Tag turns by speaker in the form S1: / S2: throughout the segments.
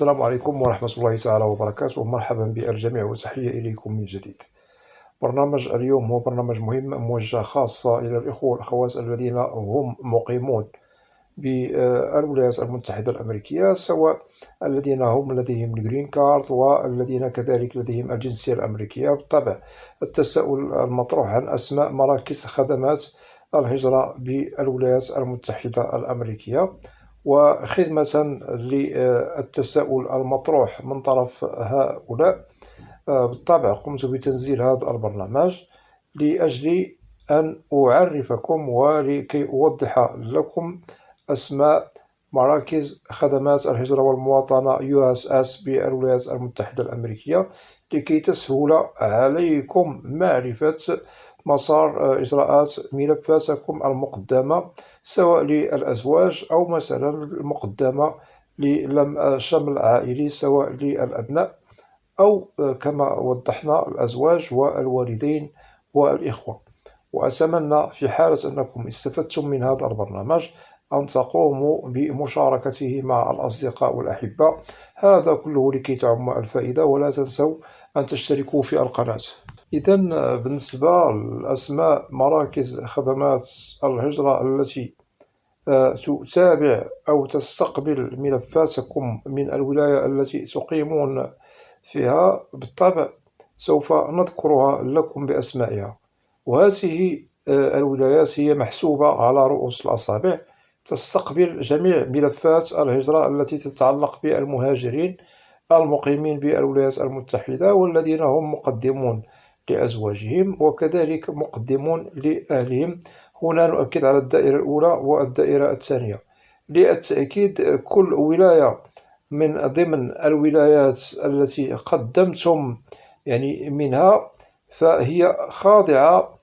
S1: السلام عليكم ورحمة الله تعالى وبركاته. مرحبا بالجميع وتحية إليكم من جديد. برنامج اليوم هو برنامج مهم موجه خاصة إلى الإخوة والأخوات الذين هم مقيمون بالولايات المتحدة الأمريكية، سواء الذين هم لديهم الجرين كارد والذين كذلك لديهم الجنسية الأمريكية. بالطبع التساؤل المطروح عن أسماء مراكز خدمات الهجرة بالولايات المتحدة الأمريكية، وخدمة للتساؤل المطروح من طرف هؤلاء بالطبع قمت بتنزيل هذا البرنامج لأجل أن أعرفكم ولكي أوضح لكم أسماء مراكز خدمات الهجرة والمواطنة USS بالولايات المتحدة الأمريكية، لكي تسهل عليكم معرفة مسار إجراءات ملفاتكم المقدمة، سواء للأزواج أو مثلا المقدمة للم شمل عائلي، سواء للأبناء أو كما وضحنا الأزواج والوالدين والإخوة. وأتمنى في حالة أنكم استفدتم من هذا البرنامج أن تقوموا بمشاركته مع الأصدقاء والأحبة، هذا كله لكي تعم الفائدة. ولا تنسوا أن تشتركوا في القناة. إذن بالنسبة لأسماء مراكز خدمات الهجرة التي تتابع أو تستقبل ملفاتكم من الولاية التي تقيمون فيها، بالطبع سوف نذكرها لكم بأسمائها. وهذه الولايات هي محسوبة على رؤوس الأصابع، تستقبل جميع ملفات الهجرة التي تتعلق بالمهاجرين المقيمين بالولايات المتحدة والذين هم مقدمون لأزواجهم وكذلك مقدمون لأهلهم. هنا نؤكد على الدائرة الأولى والدائرة الثانية. للتأكيد، كل ولاية من ضمن الولايات التي قدمتم منها فهي خاضعة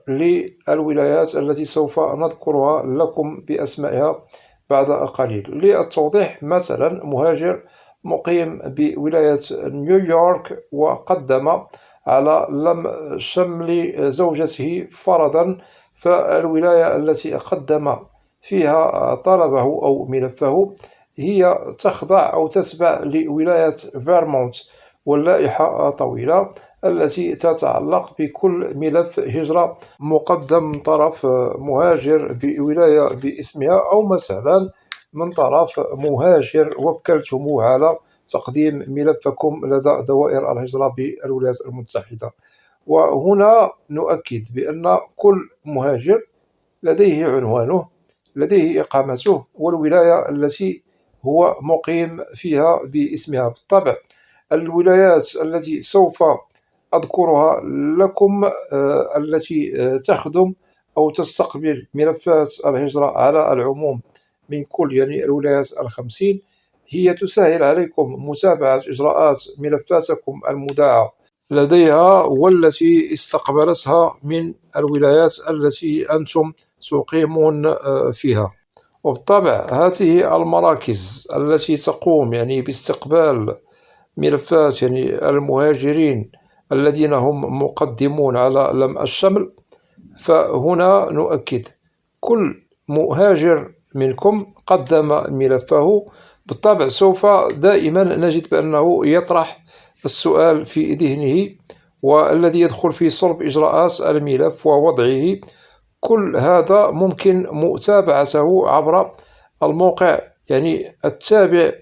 S1: للولايات التي سوف نذكرها لكم بأسمائها بعد قليل. للتوضيح، مثلا مهاجر مقيم بولاية نيويورك وقدم على لم شمل زوجته فرضا، فالولاية التي قدم فيها طلبه أو ملفه هي تخضع أو تتبع لولاية فيرمونت، واللائحة طويلة التي تتعلق بكل ملف هجرة مقدم من طرف مهاجر بولاية باسمها، أو مثلا من طرف مهاجر وكلتموه على تقديم ملفكم لدى دوائر الهجرة بالولايات المتحدة. وهنا نؤكد بأن كل مهاجر لديه عنوانه، لديه إقامته، والولاية التي هو مقيم فيها باسمها. بالطبع الولايات التي سوف أذكرها لكم التي تخدم أو تستقبل ملفات الهجرة على العموم من كل الولايات 50 هي تسهل عليكم متابعة إجراءات ملفاتكم المودعة لديها والتي استقبلتها من الولايات التي أنتم تقيمون فيها. وبالطبع هذه المراكز التي تقوم باستقبال ملفات المهاجرين الذين هم مقدمون على لم الشمل، فهنا نؤكد كل مهاجر منكم قدم ملفه. بالطبع سوف دائما نجد بأنه يطرح السؤال في ذهنه، والذي يدخل في صلب إجراءات الملف ووضعه. كل هذا ممكن متابعته عبر الموقع التابع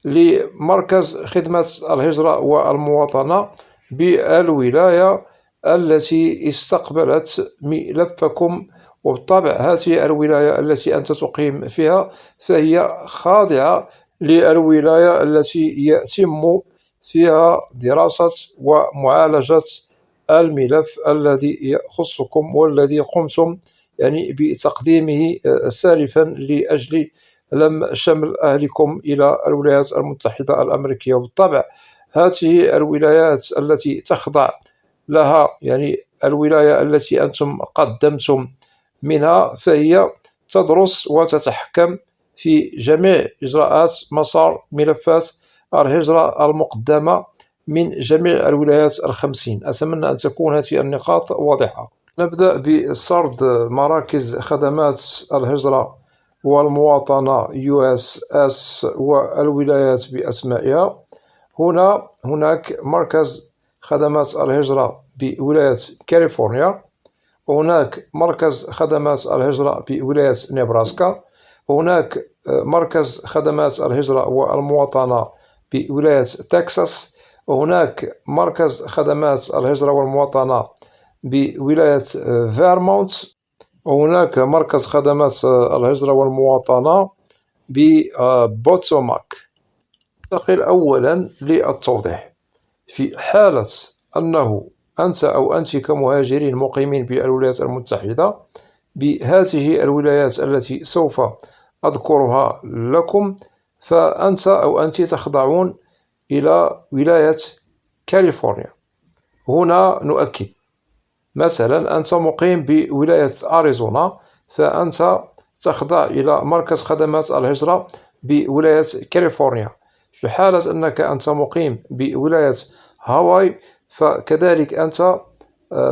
S1: لمركز خدمة الهجرة والمواطنة بالولاية التي استقبلت ملفكم. وبالطبع هذه الولاية التي أنت تقيم فيها فهي خاضعة للولاية التي يتم فيها دراسة ومعالجة الملف الذي يخصكم والذي قمتم بتقديمه سالفا لأجل لم شمل أهلكم إلى الولايات المتحدة الأمريكية. وبالطبع هذه الولايات التي تخضع لها الولاية التي أنتم قدمتم منها فهي تدرس وتتحكم في جميع إجراءات مسار ملفات الهجرة المقدمة من جميع الولايات 50. أتمنى أن تكون هذه النقاط واضحة. نبدأ بسرد مراكز خدمات الهجرة والمواطنة USS والولايات بأسمائها. هناك مركز خدمات الهجرة بولاية كاليفورنيا، وهناك مركز خدمات الهجرة بولاية نيبراسكا، وهناك مركز خدمات الهجرة والمواطنة بولاية تكساس، وهناك مركز خدمات الهجرة والمواطنة بولاية فيرمونت، وهناك مركز خدمات الهجرة والمواطنة ببوتوماك. ننتقل أولا للتوضيح. في حالة أنه أنت أو أنت كمهاجرين مقيمين بالولايات المتحدة بهذه الولايات التي سوف أذكرها لكم، فأنت أو أنت تخضعون إلى ولاية كاليفورنيا. هنا نؤكد، مثلا أنت مقيم بولاية أريزونا، فأنت تخضع إلى مركز خدمات الهجرة بولاية كاليفورنيا. في حالة أنت مقيم بولاية هاواي، فكذلك أنت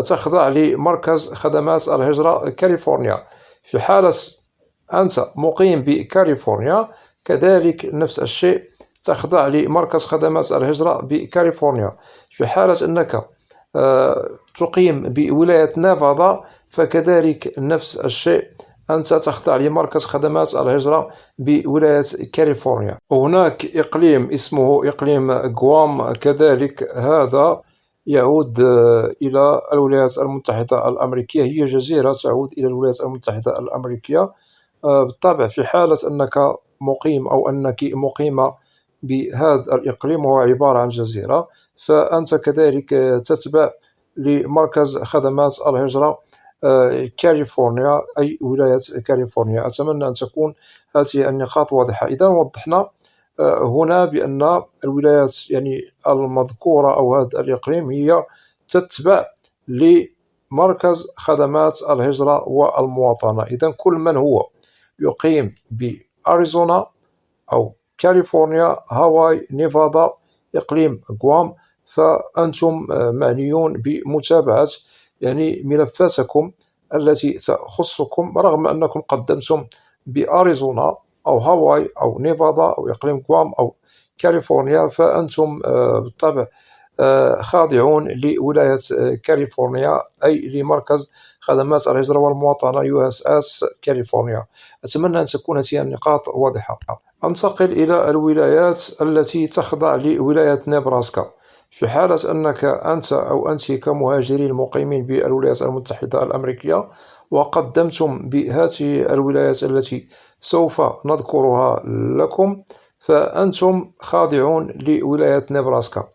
S1: تخضع لمركز خدمات الهجرة كاليفورنيا. في حالة أنت مقيم بكاليفورنيا، كذلك نفس الشيء تخضع لمركز خدمات الهجرة بكاليفورنيا. في حالة أنك تقيم بولاية نيفادا، فكذلك نفس الشيء أنت تخضع لمركز خدمات الهجرة بولاية كاليفورنيا. وهناك إقليم اسمه إقليم غوام، كذلك هذا يعود إلى الولايات المتحدة الأمريكية، هي جزيرة تعود إلى الولايات المتحدة الأمريكية. بالطبع في حالة أنك مقيم أو أنك مقيمة بهذا الإقليم، وهو عبارة عن جزيرة، فأنت كذلك تتبع لمركز خدمات الهجرة كاليفورنيا، أي ولاية كاليفورنيا. أتمنى أن تكون هذه النقاط واضحة. إذا وضحنا هنا بأن الولايات المذكورة أو هذا الإقليم هي تتبع لمركز خدمات الهجرة والمواطنة. إذا كل من هو يقيم بأريزونا أو كاليفورنيا، هاواي، نيفادا، إقليم غوام، فأنتم معنيون بمتابعة ملفاتكم التي تخصكم، رغم أنكم قدمتم بأريزونا أو هاواي أو نيفادا أو إقليم غوام أو كاليفورنيا، فأنتم بالطبع خاضعون لولاية كاليفورنيا، أي لمركز خدمات الهجرة والمواطنة USS كاليفورنيا. أتمنى أن تكون هذه النقاط واضحة. أنتقل إلى الولايات التي تخضع لولاية نيبراسكا. في حالة أنك أنت أو أنت كمهاجرين مقيمين بالولايات المتحدة الأمريكية وقدمتم بهذه الولايات التي سوف نذكرها لكم، فأنتم خاضعون لولاية نيبراسكا.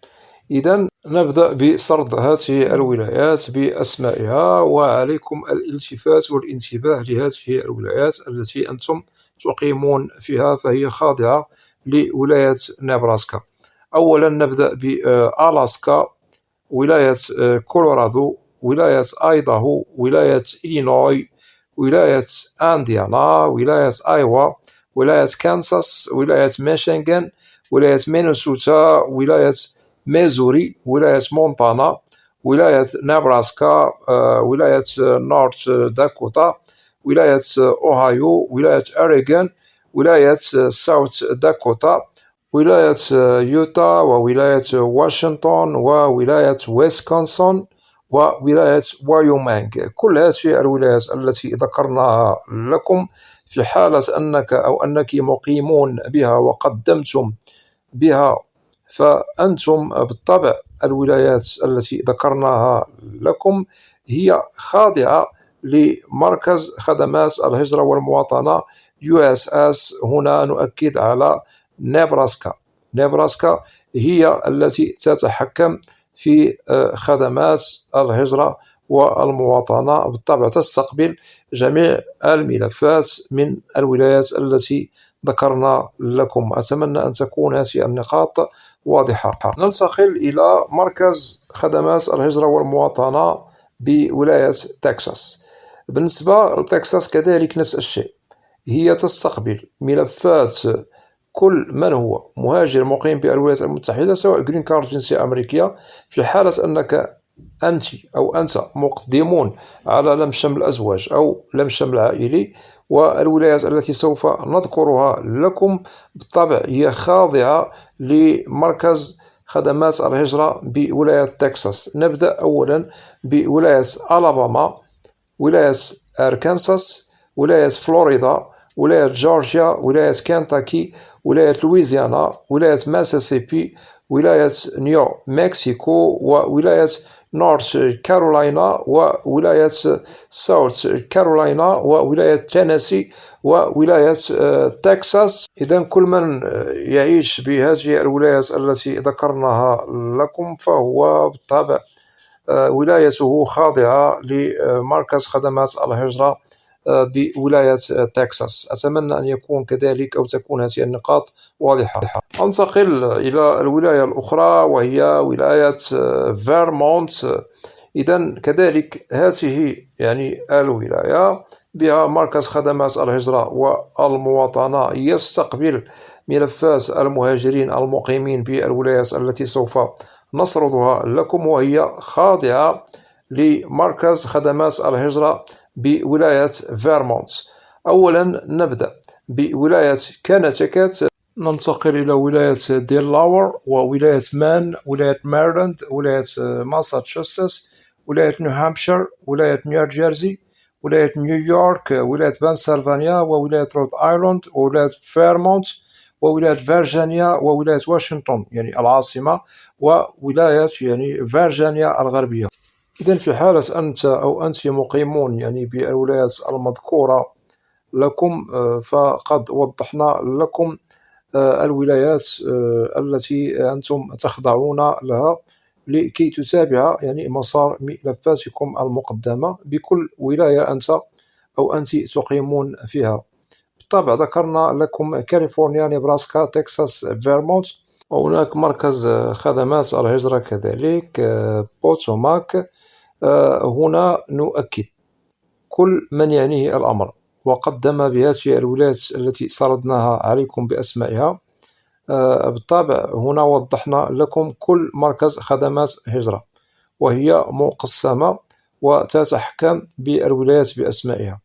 S1: إذا نبدأ بسرد هذه الولايات بأسمائها، وعليكم الالتفات والانتباه لهذه الولايات التي أنتم تقيمون فيها، فهي خاضعة لولاية نيبراسكا. أولا نبدأ بألاسكا، ولاية كولورادو، ولاية أيداهو، ولاية إلينوي، ولاية أنديانا، ولاية أيوا، ولاية كانساس، ولاية ميشيغان، ولاية مينيسوتا، ولاية ميزوري، ولاية مونتانا، ولاية نبراسكا، ولاية نورث داكوتا، ولاية أوهايو، ولاية أوريغون، ولاية ساوث داكوتا، ولاية يوتا، وولاية واشنطن، وولاية ويسكونسن، وولاية وايومينغ. كل هذه الولايات التي ذكرناها لكم، في حالة أنك أو أنك مقيمون بها وقدمتم بها، فأنتم بالطبع الولايات التي ذكرناها لكم هي خاضعة لمركز خدمات الهجرة والمواطنة USS. هنا نؤكد على نيبراسكا. نيبراسكا هي التي تتحكم في خدمات الهجرة والمواطنة، بالطبع تستقبل جميع الملفات من الولايات التي ذكرنا لكم. أتمنى أن تكون هذه النقاط واضحة. ننتقل إلى مركز خدمات الهجرة والمواطنة بولاية تكساس. بالنسبة لتكساس كذلك نفس الشيء، هي تستقبل ملفات كل من هو مهاجر مقيم بالولايات المتحدة، سواء جرين كارد جنسية أمريكية. في حالة أنك أنت أو أنت مقدمون على لم شمل أزواج أو لم شمل عائلي، والولايات التي سوف نذكرها لكم بالطبع هي خاضعة لمركز خدمات الهجرة بولاية تكساس. نبدأ أولا بولاية ألاباما، ولاية أركنساس، ولاية فلوريدا، ولاية جورجيا، ولاية كنتاكي، ولاية لويزيانا، ولاية ماسيسيبي، ولاية نيو مكسيكو، وولاية نورث كارولاينا، وولاية ساوث كارولاينا، وولاية تينيسي، وولاية تكساس. إذا كل من يعيش بهذه الولايات التي ذكرناها لكم فهو بالطبع ولايته خاضعة لمركز خدمات الهجرة بولاية تكساس. أتمنى أن يكون كذلك أو تكون هذه النقاط واضحة. أنتقل إلى الولاية الأخرى وهي ولاية فيرمونت. إذا كذلك هذه يعني الولاية بها مركز خدمات الهجرة والمواطنة يستقبل ملفات المهاجرين المقيمين بالولايات التي سوف نسردها لكم، وهي خاضعة لمركز خدمات الهجرة بولاية فيرمونت. أولا نبدأ بولاية كونتيكت، ننتقل إلى ولاية ديلاور، وولاية مان، ولاية ميرلاند، ولاية ماساتشوستس، ولاية نيوهامبشير، ولاية نيوجيرسي، ولاية نيويورك، ولاية بنسلفانيا، وولاية رود آيلاند، وولاية فيرمونت، وولاية فيرجينيا، وولاية واشنطن يعني العاصمة، وولاية يعني فيرجينيا الغربية. إذا في حالة أنت أو أنت مقيمون يعني بالولايات المذكورة لكم فقد وضحنا لكم الولايات التي أنتم تخضعون لها لكي تتابع يعني مسار ملفاتكم المقدمة بكل ولاية أنت أو أنت تقيمون فيها. بالطبع ذكرنا لكم كاليفورنيا، نيبراسكا، تكساس، فيرمونت، وهناك مركز خدمات الهجرة كذلك بوتوماك. هنا نؤكد كل من يعنيه الأمر وقدم بهذه الولايات التي سردناها عليكم بأسمائها. بالطبع هنا وضحنا لكم كل مركز خدمات هجرة، وهي مقسمة وتتحكم بالولايات بأسمائها.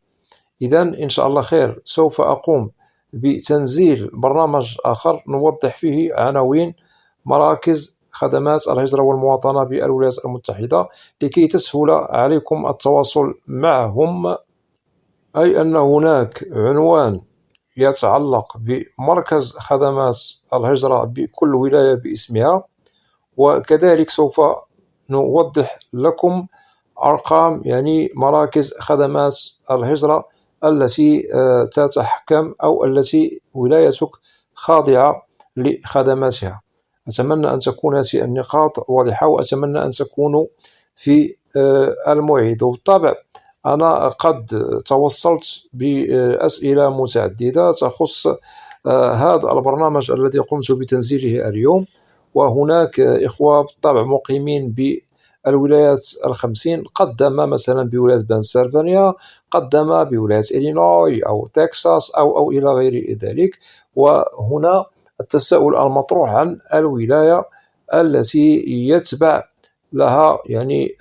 S1: إذا إن شاء الله خير سوف أقوم بتنزيل برنامج آخر نوضح فيه عناوين مراكز خدمات الهجرة والمواطنة بالولايات المتحدة لكي تسهل عليكم التواصل معهم. أي أن هناك عنوان يتعلق بمركز خدمات الهجرة بكل ولاية باسمها، وكذلك سوف نوضح لكم أرقام يعني مراكز خدمات الهجرة التي تتحكم أو التي ولايتك خاضعة لخدماتها. أتمنى أن تكون هذه النقاط واضحة، وأتمنى أن تكونوا في الموعد. وبالطبع أنا قد توصلت بأسئلة متعددة تخص هذا البرنامج الذي قمت بتنزيله اليوم، وهناك إخوة بالطبع مقيمين بالولايات ال50، قدم مثلا بولاية بنسلفانيا، قدم بولاية إلينوي أو تكساس أو إلى غير ذلك. وهنا التساؤل المطروح عن الولاية التي يتبع لها يعني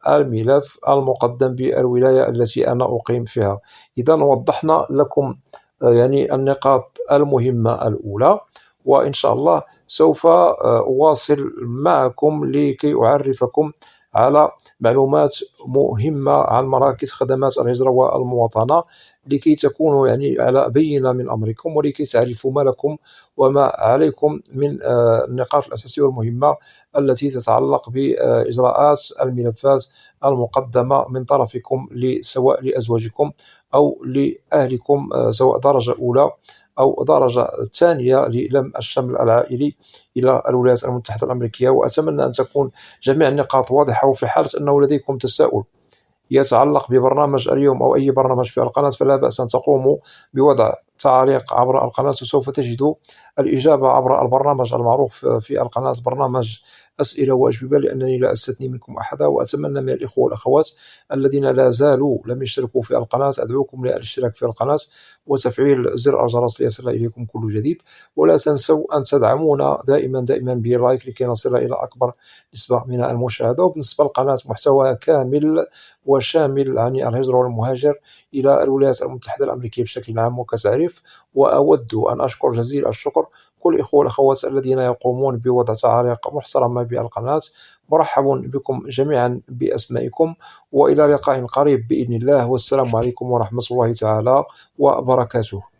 S1: الملف المقدم بالولاية التي أنا أقيم فيها. إذا وضحنا لكم يعني النقاط المهمة الأولى، وإن شاء الله سوف أواصل معكم لكي أعرفكم على معلومات مهمة عن مراكز خدمات الهجرة والمواطنة لكي تكونوا يعني على بينة من أمركم، ولكي تعرفوا ما لكم وما عليكم من النقاط الأساسية والمهمة التي تتعلق بإجراءات الملفات المقدمة من طرفكم سواء لأزواجكم أو لأهلكم، سواء درجة أولى أو درجة ثانية للم الشمل العائلي إلى الولايات المتحدة الأمريكية. وأتمنى أن تكون جميع النقاط واضحة. وفي حالة أنه لديكم تساؤل يتعلق ببرنامج اليوم أو أي برنامج في القناة فلا بأس أن تقوموا بوضع تعليق عبر القناة، وسوف تجدوا الإجابة عبر البرنامج المعروف في القناة، برنامج أسئلة وأجوبة، لأنني لا أستثني منكم أحدا. وأتمنى من الإخوة والأخوات الذين لا زالوا لم يشتركوا في القناة، أدعوكم للاشتراك في القناة وتفعيل زر الجرس ليصل إليكم كل جديد. ولا تنسوا أن تدعمونا دائما بلايك لكي نصل إلى أكبر نسبة من المشاهدة. وبالنسبة للقناة محتوى كامل وشامل عن الهجرة والمهاجر إلى الولايات المتحدة الأمريكية بشكل عام وكتعريف. وأود أن أشكر جزيل الشكر كل الإخوة والأخوات الذين يقومون بوضع تعاليق محترمة بالقناة. مرحب بكم جميعا بأسمائكم، وإلى لقاء قريب بإذن الله، والسلام عليكم ورحمة الله تعالى وبركاته.